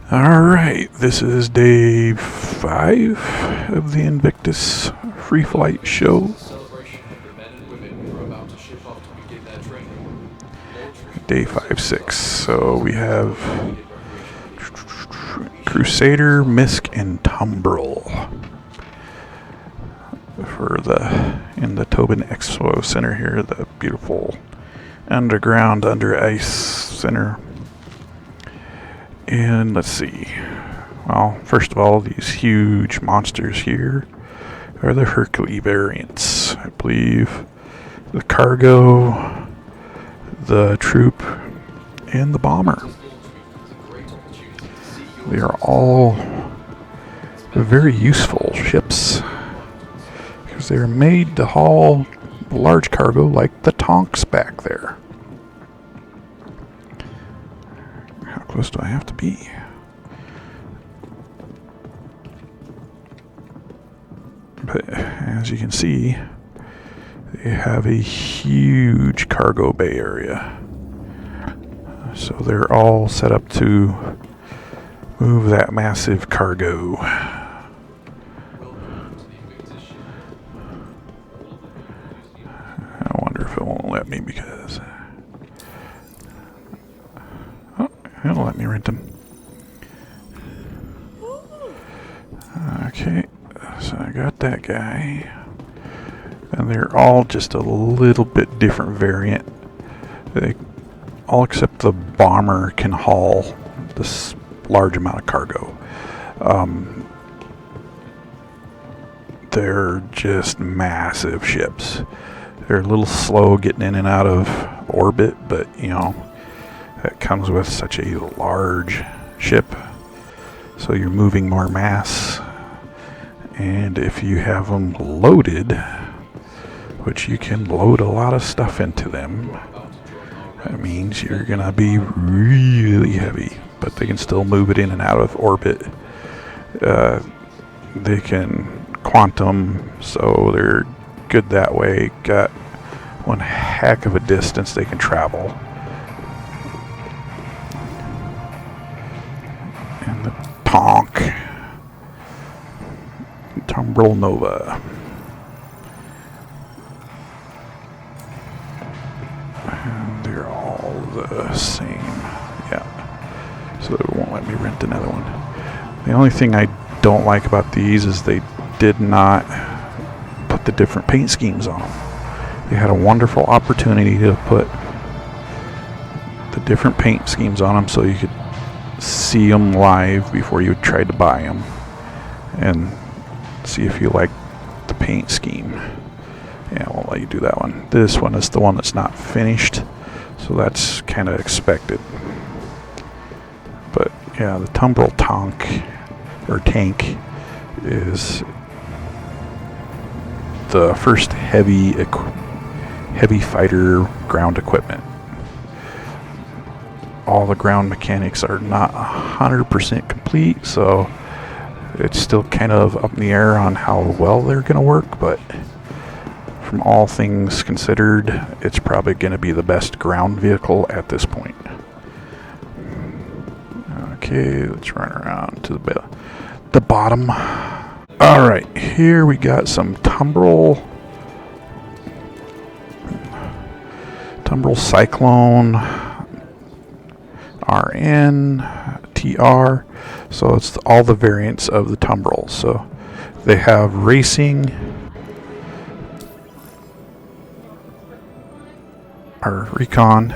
Alright, this is day 5 of the Invictus free flight show. Day 5-6. So we have Crusader, Misk, and Tumbril in the Tobin Expo Center here, the beautiful underground under ice center. And let's see. Well, first of all, these huge monsters here are the Hercules variants. I believe the cargo, the troop, and the bomber. They are all very useful ships because they are made to haul large cargo like the Tonks back there. How close do I have to be? But as you can see, they have a huge cargo bay area. So they're all set up to move that massive cargo. I wonder if it won't let me because... Oh, it'll let me rent them. Okay, so I got that guy. And they're all just a little bit different variant. They all except the bomber can haul this large amount of cargo. They're just massive ships. They're a little slow getting in and out of orbit, but you know, that comes with such a large ship. So you're moving more mass. And if you have them loaded, which you can load a lot of stuff into them, that means you're gonna be really heavy, but they can still move it in and out of orbit. They can quantum, so they're good that way. Got one heck of a distance they can travel. And the Tumbril Nova. And they're all the same. Yeah. So it won't let me rent another one. The only thing I don't like about these is they did not put the different paint schemes on them. They had a wonderful opportunity to put the different paint schemes on them so you could see them live before you tried to buy them and see if you like the paint scheme. Yeah, I won't let you do that one. This one is the one that's not finished, so that's kind of expected. But yeah, the Tumbril tank is the first heavy fighter ground equipment. All the ground mechanics are not 100% complete, so it's still kind of up in the air on how well they're going to work, but from all things considered, it's probably going to be the best ground vehicle at this point. Okay, let's run around to the bottom. Alright, here we got some Tumbril Cyclone RN, TR. So it's all the variants of the Tumbril. So they have racing, or recon,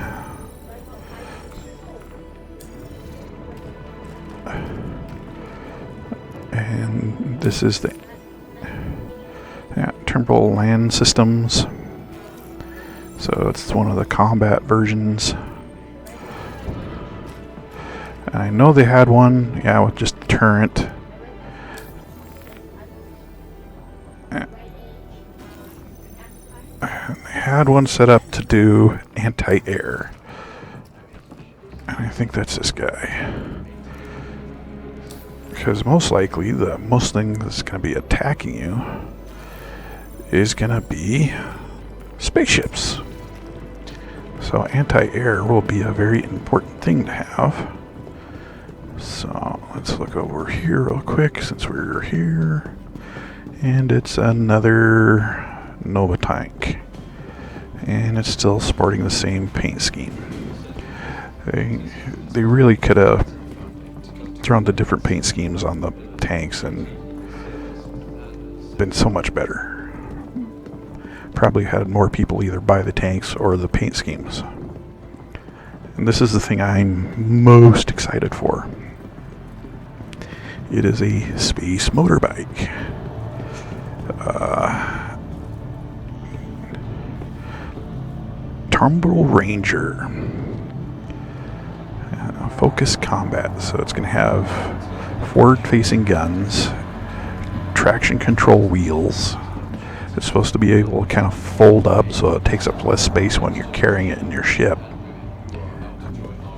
and this is the Tumbril land systems. So it's one of the combat versions. I know they had one, with just a turret. And they had one set up to do anti-air. And I think that's this guy. Because most likely, the most thing that's going to be attacking you is going to be spaceships. So anti-air will be a very important thing to have. So Let's look over here real quick since we're here. And it's another Nova tank. And it's still sporting the same paint scheme. They really could have thrown the different paint schemes on the tanks and been so much better. Probably had more people either buy the tanks or the paint schemes. And this is the thing I'm most excited for. It is a space motorbike. Tumble Ranger. Focus combat. So it's going to have forward-facing guns, traction control wheels. It's supposed to be able to kind of fold up so it takes up less space when you're carrying it in your ship.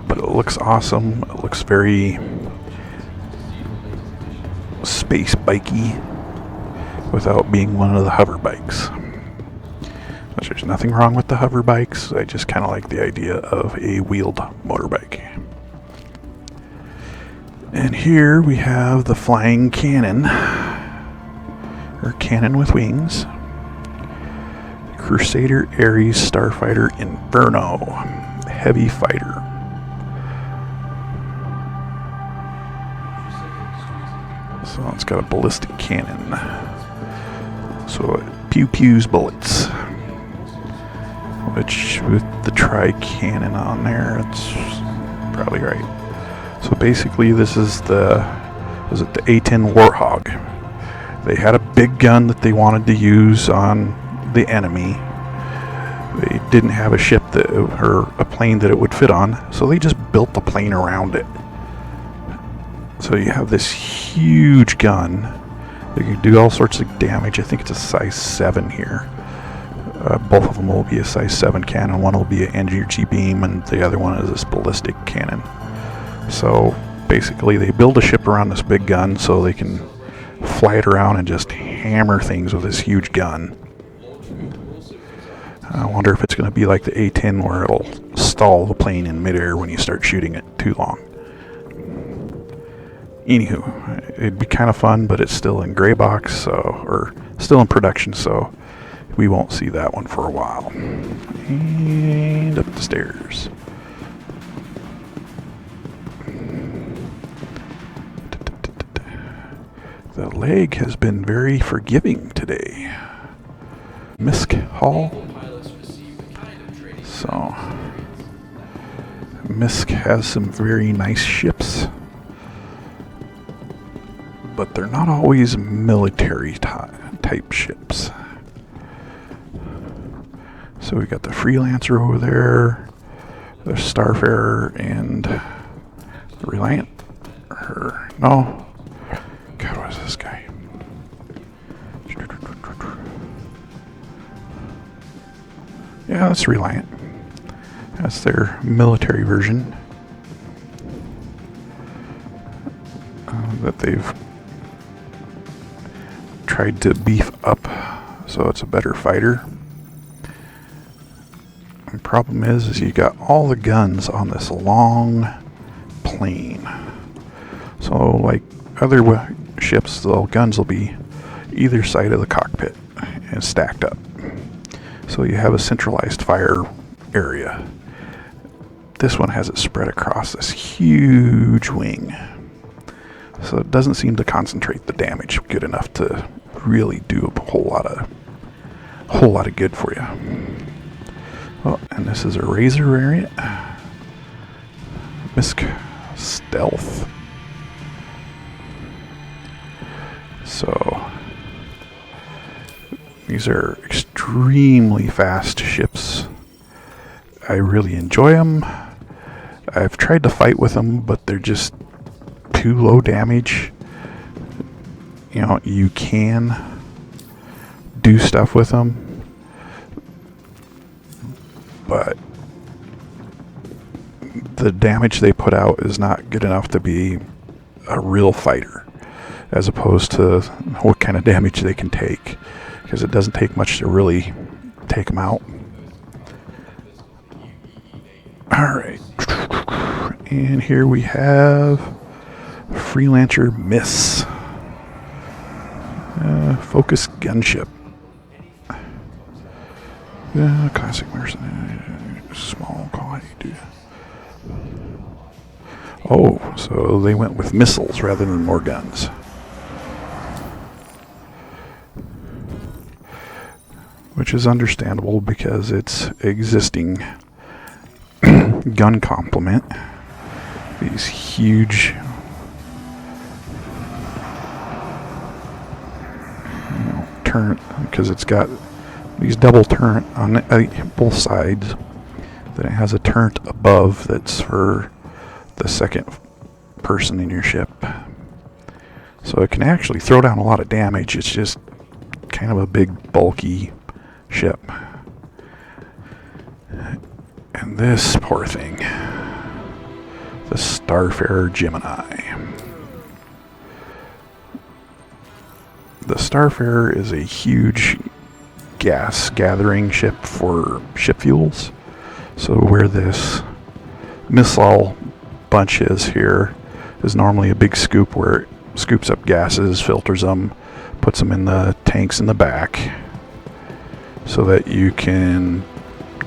But it looks awesome. It looks very space bikey without being one of the hover bikes. Which there's nothing wrong with the hover bikes. I just kind of like the idea of a wheeled motorbike. And here we have the flying cannon, or cannon with wings. Crusader Ares Starfighter Inferno Heavy Fighter. So it's got a ballistic cannon. So it pew-pews bullets. Which, with the tri-cannon on there, it's probably right. So basically this is the A-10 Warthog. They had a big gun that they wanted to use on the enemy. They didn't have a ship or a plane that it would fit on, so they just built the plane around it. So you have this huge gun that can do all sorts of damage. I think it's a size 7 here. Both of them will be a size 7 cannon. One will be an energy beam, and the other one is this ballistic cannon. So basically they build a ship around this big gun so they can fly it around and just hammer things with this huge gun. I wonder if it's going to be like the A-10 where it'll stall the plane in midair when you start shooting it too long. Anywho, it'd be kind of fun, but it's still in gray box, so, or still in production, so we won't see that one for a while. And up the stairs. The leg has been very forgiving today. Misk Hall. So, Misk has some very nice ships, but they're not always military type ships. So we got the Freelancer over there, the Starfarer, and the Reliant. No. God, what is this guy? Yeah, that's Reliant. That's their military version that they've tried to beef up so it's a better fighter. The problem is you got all the guns on this long plane. So like other ships, the guns will be either side of the cockpit and stacked up. So you have a centralized fire area. This one has it spread across this huge wing. So it doesn't seem to concentrate the damage good enough to really do a whole lot of good for you. Oh, and this is a Razor variant. Misk Stealth. So these are extremely fast ships. I really enjoy them. I've tried to fight with them, but they're just too low damage. You know, you can do stuff with them, but the damage they put out is not good enough to be a real fighter, as opposed to what kind of damage they can take, because it doesn't take much to really take them out. Alright, and here we have Freelancer Miss. Focus gunship. Classic mercenary. Small quantity. Oh, so they went with missiles rather than more guns. Which is understandable because it's existing gun complement. These huge, turret, because it's got these double turret on both sides. Then it has a turret above that's for the second person in your ship. So it can actually throw down a lot of damage. It's just kind of a big, bulky ship. And this poor thing, the Starfarer Gemini. The Starfarer is a huge gas gathering ship for ship fuels. So where this missile bunch is here is normally a big scoop where it scoops up gases, filters them, puts them in the tanks in the back so that you can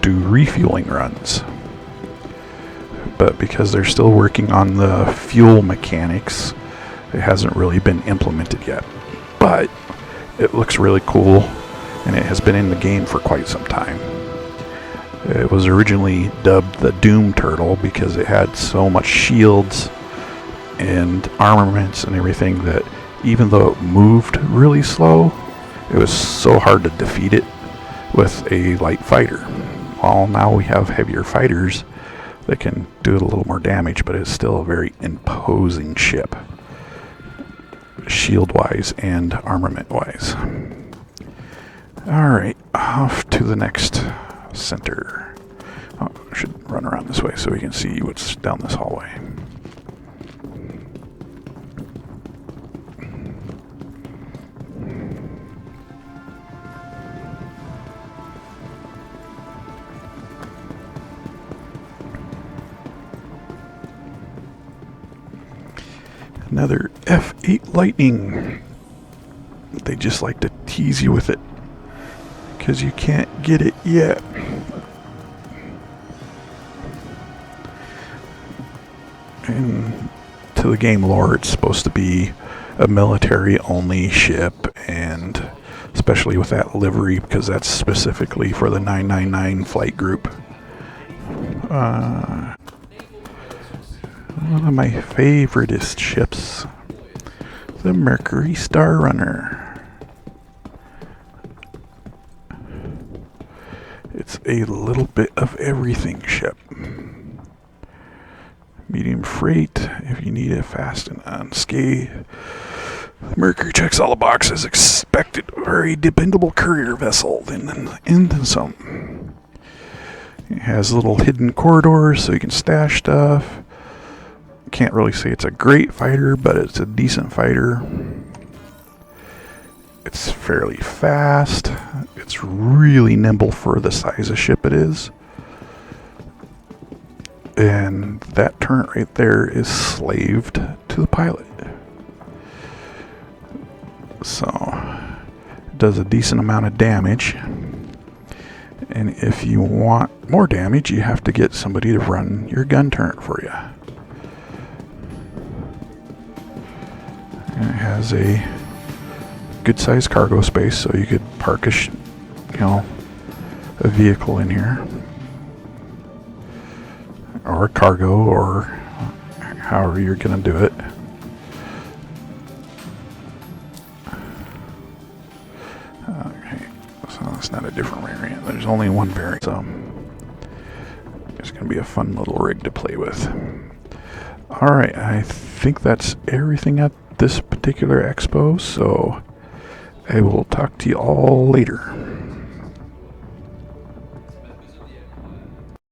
do refueling runs. But because they're still working on the fuel mechanics, it hasn't really been implemented yet. But it looks really cool, and it has been in the game for quite some time. It was originally dubbed the Doom Turtle because it had so much shields and armaments and everything that even though it moved really slow, it was so hard to defeat it with a light fighter. Well, now we have heavier fighters that can do a little more damage, but it's still a very imposing ship, shield-wise and armament-wise. Alright, off to the next center. Oh, I should run around this way so we can see what's down this hallway. Another F8 Lightning. They just like to tease you with it because you can't get it yet. And to the game lore, it's supposed to be a military-only ship, and especially with that livery, because that's specifically for the 999 flight group. One of my favoriteest ships, the Mercury Star Runner. It's a little bit of everything ship. Medium freight, if you need it fast and unscathed. Mercury checks all the boxes expected. Very dependable courier vessel. Then some. It has little hidden corridors so you can stash stuff. Can't really say it's a great fighter, but it's a decent fighter. It's fairly fast. It's really nimble for the size of ship it is. And that turret right there is slaved to the pilot. So it does a decent amount of damage. And if you want more damage, you have to get somebody to run your gun turret for you. And it has a good sized cargo space, so you could park a vehicle in here, or a cargo, or however you're gonna do it. Okay, so it's not a different variant. There's only one variant, so it's gonna be a fun little rig to play with. All right, I think that's everything at this particular expo, so I will talk to you all later.